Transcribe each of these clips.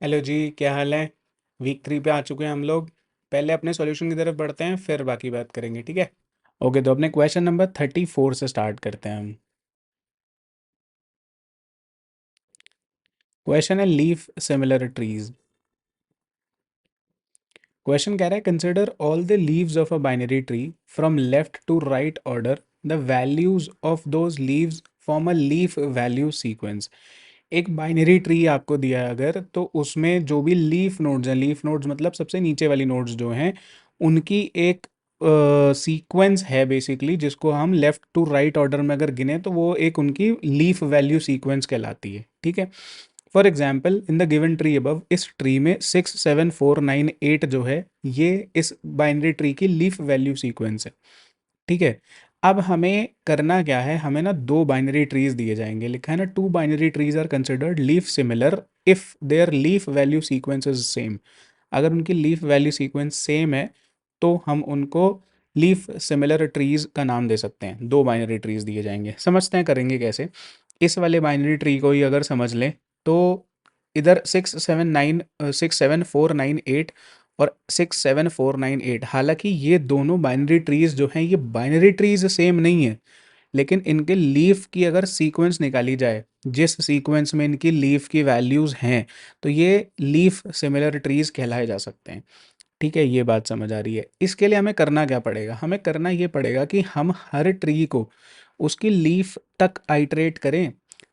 Hello जी, क्या हाल है। Week 3 पे आ चुके हैं हम लोग। पहले अपने सॉल्यूशन की तरफ बढ़ते हैं, फिर बाकी बात करेंगे, ठीक है। ओके, तो अपने क्वेश्चन नंबर 34 से स्टार्ट करते हैं हम। क्वेश्चन है लीफ सिमिलर ट्रीज। क्वेश्चन कह रहा है consider all the leaves of a binary tree from left to right order. The values of those leaves form a leaf value sequence. एक binary tree आपको दिया है अगर, तो उसमें जो भी लीफ नोड्स हैं, लीफ नोड्स मतलब सबसे नीचे वाली नोड्स जो हैं, उनकी एक सीक्वेंस है बेसिकली, जिसको हम लेफ्ट टू राइट ऑर्डर में अगर गिने तो वो एक उनकी लीफ वैल्यू सीक्वेंस कहलाती है, ठीक है। For example in the given tree above, इस ट्री में 6 7 4 9 8 जो है, ये इस बाइनरी ट्री की लीफ वैल्यू सीक्वेंस है, ठीक है। अब हमें करना क्या है, हमें ना दो बाइनरी ट्रीज दिए जाएंगे, लिखा है ना, two binary trees are considered leaf similar if their leaf value sequence is same. अगर उनकी लीफ वैल्यू सीक्वेंस सेम है तो हम उनको लीफ सिमिलर ट्रीज का नाम दे सकते हैं। दो बाइनरी ट्रीज दिए जाएंगे, समझते हैं करेंगे कैसे। इस वाले बाइनरी ट्री को ही अगर समझ लें तो इधर 6 7 4 9 8 और 6 7 4 9 8, हालांकि ये दोनों बाइनरी ट्रीज जो हैं, ये बाइनरी ट्रीज सेम नहीं है, लेकिन इनके लीफ की अगर सीक्वेंस निकाली जाए, जिस सीक्वेंस में इनकी लीफ की वैल्यूज़ हैं, तो ये लीफ सिमिलर ट्रीज कहलाए जा सकते हैं, ठीक है। ये बात समझ आ रही है। इसके लिए हमें करना क्या पड़ेगा, हमें करना ये पड़ेगा कि हम हर ट्री को उसकी लीफ तक आइटरेट करें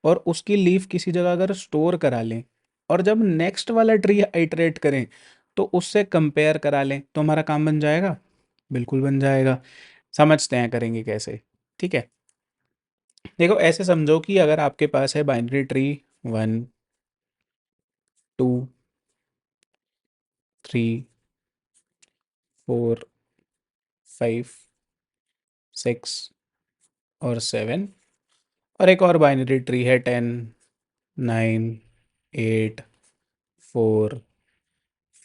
और उसकी लीफ किसी जगह अगर स्टोर करा लें, और जब नेक्स्ट वाला ट्री आइटरेट करें तो उससे कंपेयर करा लें, तो हमारा काम बन जाएगा। बिल्कुल बन जाएगा। समझते हैं करेंगे कैसे, ठीक है। देखो ऐसे समझो कि अगर आपके पास है बाइनरी ट्री 1 2 3 4 5 6 और 7, और एक और बाइनरी ट्री है 10 9 8 4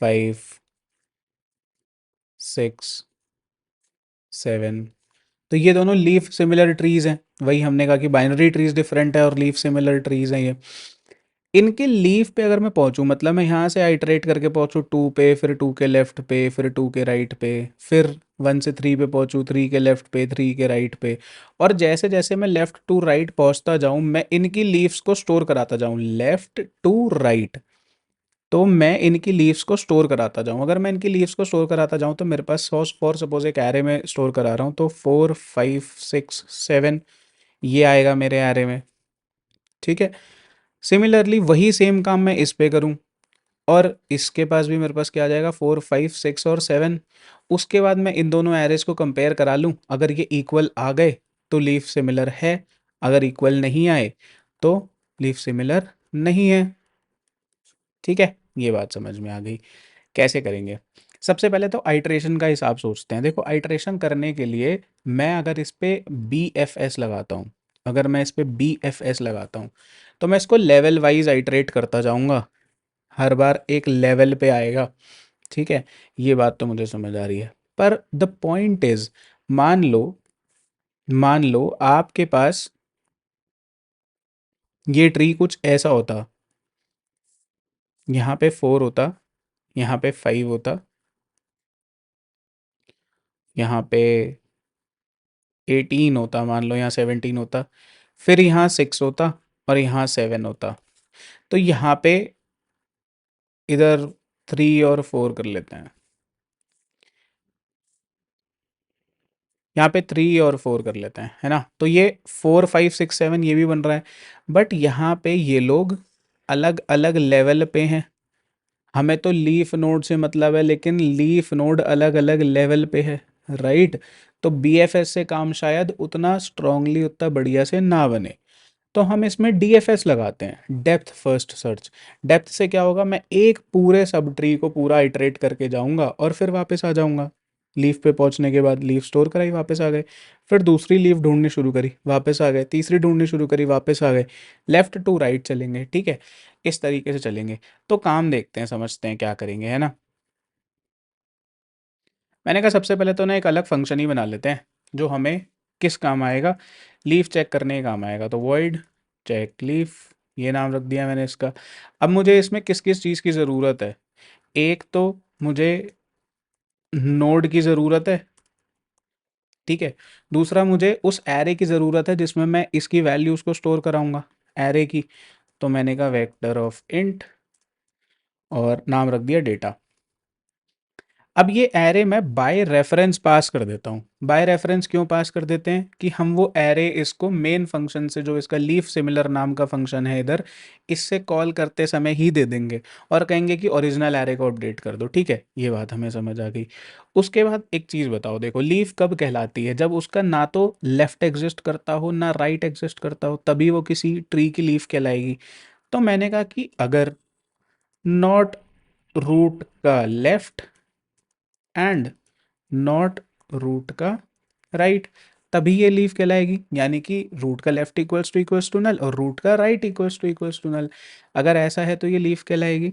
5 6 7। तो ये दोनों लीफ सिमिलर ट्रीज हैं। वही हमने कहा कि बाइनरी ट्रीज डिफरेंट है और लीफ सिमिलर ट्रीज हैं ये। इनके लीफ पे अगर मैं पहुंचूं, मतलब मैं यहाँ से आइटरेट करके पहुंचूं 2 पे, फिर 2 के लेफ्ट पे, फिर 2 के राइट पे, फिर 1 से 3 पे पहुंचूं, 3 के लेफ्ट पे, 3 के राइट पे, और जैसे जैसे मैं लेफ्ट टू राइट पहुंचता जाऊं, मैं इनकी लीव्स को स्टोर कराता जाऊं लेफ्ट टू राइट। तो मैं इनकी लीव्स को स्टोर कराता जाऊं, अगर मैं इनकी लीव्स को स्टोर कराता जाऊं तो मेरे पास फॉर सपोज एक एरे में स्टोर करा रहा हूं, तो 4 5 6 7 ये आएगा मेरे एरे में, ठीक है। सिमिलरली वही सेम काम मैं इस पे करूं, और इसके पास भी मेरे पास क्या आ जाएगा, 4 5 6 और 7। उसके बाद मैं इन दोनों एरेज को कंपेयर करा लूं, अगर ये इक्वल आ गए तो लीफ सिमिलर है, अगर इक्वल नहीं आए तो लीफ सिमिलर नहीं है, ठीक है। ये बात समझ में आ गई। कैसे करेंगे, सबसे पहले तो आइट्रेशन का हिसाब सोचते हैं। देखो आइट्रेशन करने के लिए मैं अगर इस पे बी एफ एस लगाता हूँ, अगर मैं इस पे बी एफ एस लगाता हूँ, तो मैं इसको लेवल वाइज आइट्रेट करता जाऊंगा, हर बार एक लेवल पे आएगा, ठीक है। ये बात तो मुझे समझ आ रही है। पर द पॉइंट इज, मान लो मान लो आपके पास ये ट्री कुछ ऐसा होता, यहाँ पे 4 होता, यहाँ पे 5 होता, यहाँ पे 18 होता, मान लो यहाँ 17 होता, फिर यहाँ 6 होता और यहाँ 7 होता। तो यहाँ पे इधर 3 और 4 कर लेते हैं, यहाँ पे 3 और 4 कर लेते हैं, है ना। तो ये 4 5 6 7 ये भी बन रहा है, बट यहाँ पे ये लोग अलग अलग लेवल पे हैं। हमें तो लीफ नोड से मतलब है, लेकिन लीफ नोड अलग अलग लेवल पे है, राइट। तो बीएफएस से काम शायद उतना स्ट्रांगली, उतना बढ़िया से ना बने, तो हम इसमें डीएफएस लगाते हैं, डेप्थ फर्स्ट सर्च। डेप्थ से क्या होगा, मैं एक पूरे सब ट्री को पूरा इटरेट करके जाऊंगा और फिर वापस आ जाऊंगा। लीफ पे पहुंचने के बाद लीफ स्टोर कराई, वापस आ गए, फिर दूसरी लीफ ढूंढनी शुरू करी, वापस आ गए, तीसरी ढूंढनी शुरू करी, वापस आ गए। लेफ्ट टू राइट चलेंगे, ठीक है, इस तरीके से चलेंगे। तो काम देखते हैं, समझते हैं क्या करेंगे, है ना। मैंने कहा सबसे पहले तो ना एक अलग फंक्शन ही बना लेते हैं, जो हमें किस काम आएगा, लीफ चेक करने के काम आएगा। तो वॉइड चेक लीफ, ये नाम रख दिया मैंने इसका। अब मुझे इसमें किस किस चीज़ की ज़रूरत है? एक तो मुझे नोड की ज़रूरत है, ठीक है। दूसरा मुझे उस एरे की ज़रूरत है जिसमें मैं इसकी वैल्यूज़ को स्टोर कराऊंगा, एरे की। तो मैंने कहा वेक्टर ऑफ इंट और नाम रख दिया डेटा। अब ये एरे मैं बाय रेफरेंस पास कर देता हूँ। बाय रेफरेंस क्यों पास कर देते हैं? कि हम वो एरे इसको मेन फंक्शन से, जो इसका लीफ सिमिलर नाम का फंक्शन है इधर, इससे कॉल करते समय ही दे देंगे और कहेंगे कि ओरिजिनल एरे को अपडेट कर दो, ठीक है। ये बात हमें समझ आ गई। उसके बाद एक चीज़ बताओ, देखो लीफ कब कहलाती है? जब उसका ना तो लेफ्ट एग्जिस्ट करता हो ना राइट एग्जिस्ट करता हो, तभी वो किसी ट्री की लीफ कहलाएगी। तो मैंने कहा कि अगर नॉट रूट का लेफ्ट एंड नॉट रूट का राइट, तभी ये लीफ कहलाएगी। यानी कि रूट का लेफ्ट इक्वल्स टू नल और रूट का राइट इक्वल्स टू नल। अगर ऐसा है तो ये लीफ कहलाएगी।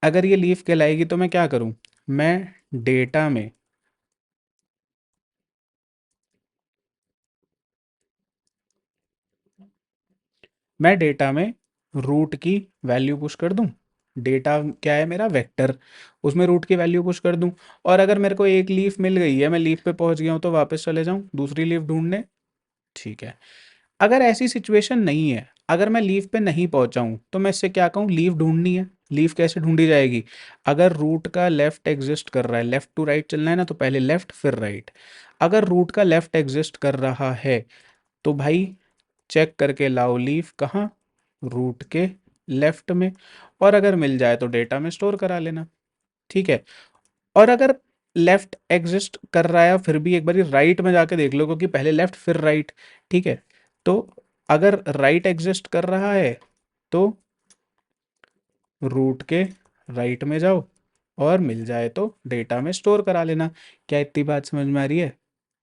अगर ये लीफ कहलाएगी तो मैं क्या करूं? मैं डेटा में मैं डेटा में रूट की वैल्यू पुश कर दूं। डेटा क्या है मेरा? वेक्टर। उसमें रूट की वैल्यू पुश कर दूं। और अगर मेरे को एक लीफ मिल गई है, मैं लीफ पे पहुंच गया हूं, तो वापस चले जाऊं दूसरी लीफ ढूंढने, ठीक है। अगर ऐसी सिचुएशन नहीं है, अगर मैं लीव पे नहीं पहुंचा हूं, तो मैं इससे क्या कहूँ? लीव ढूंढनी है। लीव कैसे ढूंढी जाएगी? अगर रूट का लेफ्ट एग्जिस्ट कर रहा है, लेफ्ट टू राइट चलना है ना, तो पहले लेफ्ट फिर राइट। अगर रूट का लेफ्ट एग्जिस्ट कर रहा है तो भाई चेक करके लाओ लीव कहाँ? रूट के लेफ्ट में। और अगर मिल जाए तो डेटा में स्टोर करा लेना, ठीक है। और अगर लेफ्ट एग्जिस्ट कर रहा है फिर भी एक बार राइट में जाके देख लो, क्योंकि पहले लेफ्ट फिर राइट, ठीक है। तो अगर राइट एग्जिस्ट कर रहा है तो रूट के राइट में जाओ और मिल जाए तो डेटा में स्टोर करा लेना। क्या इतनी बात समझ में आ रही है?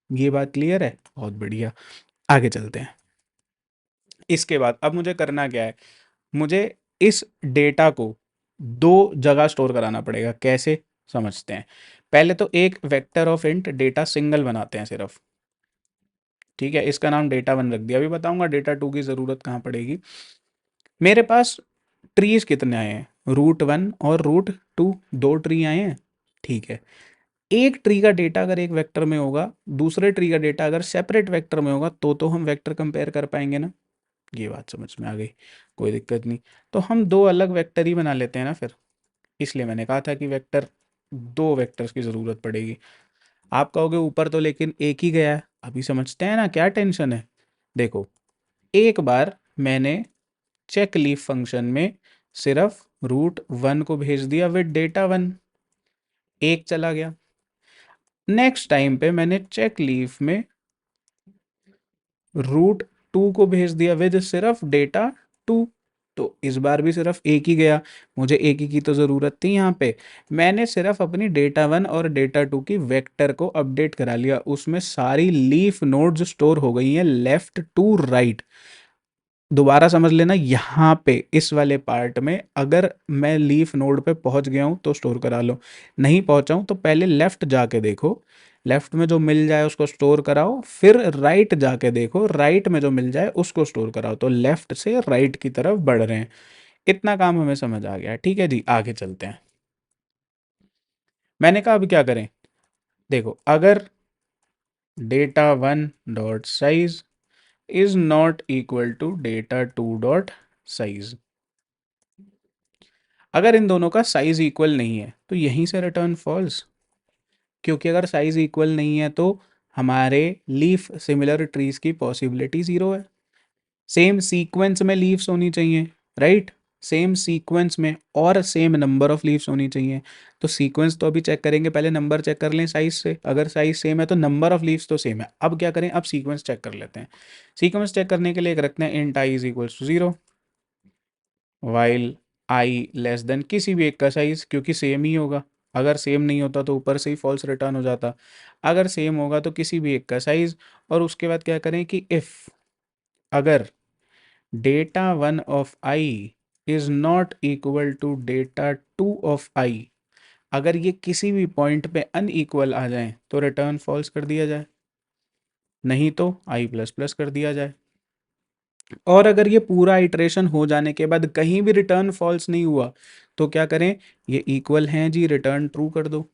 ये बात क्लियर है? बहुत बढ़िया। आगे चलते हैं। इसके बाद अब मुझे करना क्या है? मुझे इस डेटा को दो जगह स्टोर कराना पड़ेगा। कैसे? समझते हैं। पहले तो एक vector of int data single बनाते हैं सिर्फ, ठीक है। इसका नाम डेटा वन रख दिया। अभी बताऊंगा डेटा टू की ज़रूरत कहाँ पड़ेगी। मेरे पास ट्रीज कितने आए हैं? रूट वन और रूट टू, दो ट्री आए हैं, ठीक है। एक ट्री का डेटा अगर एक वेक्टर में होगा, दूसरे ट्री का डेटा अगर सेपरेट वेक्टर में होगा, तो हम वेक्टर कंपेयर कर पाएंगे ना। ये बात समझ में आ गई, कोई दिक्कत नहीं। तो हम दो अलग वेक्टर ही बना लेते हैं ना फिर। इसलिए मैंने कहा था कि वेक्टर, दो वेक्टर्स की ज़रूरत पड़ेगी। आप कहोगे ऊपर तो लेकिन एक ही गया है। अभी समझते हैं ना, क्या टेंशन है। देखो, एक बार मैंने चेक लीफ फंक्शन में सिर्फ रूट वन को भेज दिया विद डेटा वन, एक चला गया। नेक्स्ट टाइम पे मैंने चेक लीफ में रूट टू को भेज दिया विद सिर्फ डेटा टू, तो इस बार भी सिर्फ एक ही गया। मुझे एक ही की तो ज़रूरत थी यहाँ पे। मैंने सिर्फ अपनी डेटा वन और डेटा टू की वेक्टर को अपडेट करा लिया, उसमें सारी लीफ नोड्स स्टोर हो गई हैं लेफ्ट टू राइट। दोबारा समझ लेना, यहाँ पे इस वाले पार्ट में अगर मैं लीफ नोड पे पहुँच गया हूँ तो स्टोर करा लो, नहीं पहुँचा हूँ तो पहले लेफ्ट जाके देखो, लेफ्ट में जो मिल जाए उसको स्टोर कराओ, फिर राइट जाके देखो, राइट में जो मिल जाए उसको स्टोर कराओ। तो लेफ्ट से राइट की तरफ बढ़ रहे हैं। इतना काम हमें समझ आ गया, ठीक है जी। आगे चलते हैं। मैंने कहा अब क्या करें? देखो, अगर data one dot size is not equal to data two dot size, अगर इन दोनों का साइज इक्वल नहीं है तो यहीं से रिटर्न फॉल्स। क्योंकि अगर साइज इक्वल नहीं है तो हमारे लीफ सिमिलर ट्रीज की पॉसिबिलिटी ज़ीरो है। सेम सीक्वेंस में लीव्स होनी चाहिए, राइट। सेम सीक्वेंस में और सेम नंबर ऑफ लीव्स होनी चाहिए। तो सीक्वेंस तो अभी चेक करेंगे, पहले नंबर चेक कर लें साइज से। अगर साइज सेम है तो नंबर ऑफ लीव्स तो सेम है। अब क्या करें? अब सीक्वेंस चेक कर लेते हैं। सीक्वेंस चेक करने के लिए एक रखते हैं int I is equals to zero, while I less than किसी भी एक का साइज, क्योंकि सेम ही होगा। अगर सेम नहीं होता तो ऊपर से ही फॉल्स रिटर्न हो जाता। अगर सेम होगा तो किसी भी एक का साइज। और उसके बाद क्या करें कि इफ़, अगर data one of I is not equal to data two of I, अगर ये किसी भी पॉइंट पे अनइक्वल आ जाए तो रिटर्न फॉल्स कर दिया जाए, नहीं तो आई प्लस प्लस कर दिया जाए। और अगर ये पूरा इटरेशन हो जाने के बाद कहीं भी रिटर्न फॉल्स नहीं हुआ तो क्या करें, ये इक्वल हैं जी, रिटर्न ट्रू कर दो।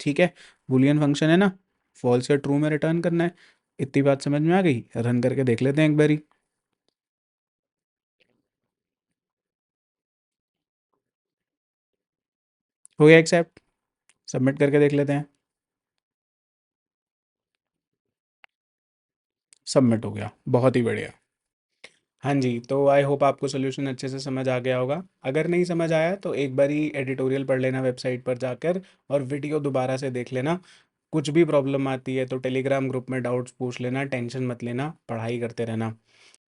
ठीक है, बूलियन फंक्शन है ना, फॉल्स या ट्रू में रिटर्न करना है। इतनी बात समझ में आ गई, रन करके देख लेते हैं एक बारी। हो गया एक्सेप्ट, सबमिट करके देख लेते हैं। सबमिट हो गया, बहुत ही बढ़िया। हाँ जी, तो आई होप आपको सोल्यूशन अच्छे से समझ आ गया होगा। अगर नहीं समझ आया तो एक बारी एडिटोरियल पढ़ लेना वेबसाइट पर जाकर, और वीडियो दोबारा से देख लेना। कुछ भी प्रॉब्लम आती है तो टेलीग्राम ग्रुप में डाउट्स पूछ लेना, टेंशन मत लेना, पढ़ाई करते रहना।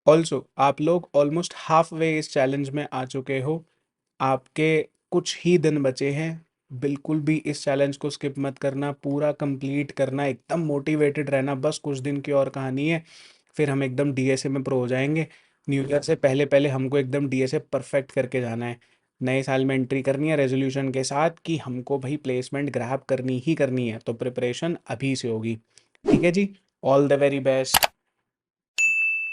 ऑल्सो आप लोग ऑलमोस्ट हाफ वे इस चैलेंज में आ चुके हो, आपके कुछ ही दिन बचे हैं। बिल्कुल भी इस चैलेंज को स्किप मत करना, पूरा कंप्लीट करना, एकदम मोटिवेटेड रहना। बस कुछ दिन की और कहानी है, फिर हम एकदम डीएसए में प्रो हो जाएंगे। न्यू ईयर से पहले पहले हमको एकदम डीएसए परफेक्ट करके जाना है। नए साल में एंट्री करनी है रेजोल्यूशन के साथ कि हमको भाई प्लेसमेंट ग्रैब करनी ही करनी है, तो प्रिपरेशन अभी से होगी। ठीक है जी, ऑल द वेरी बेस्ट।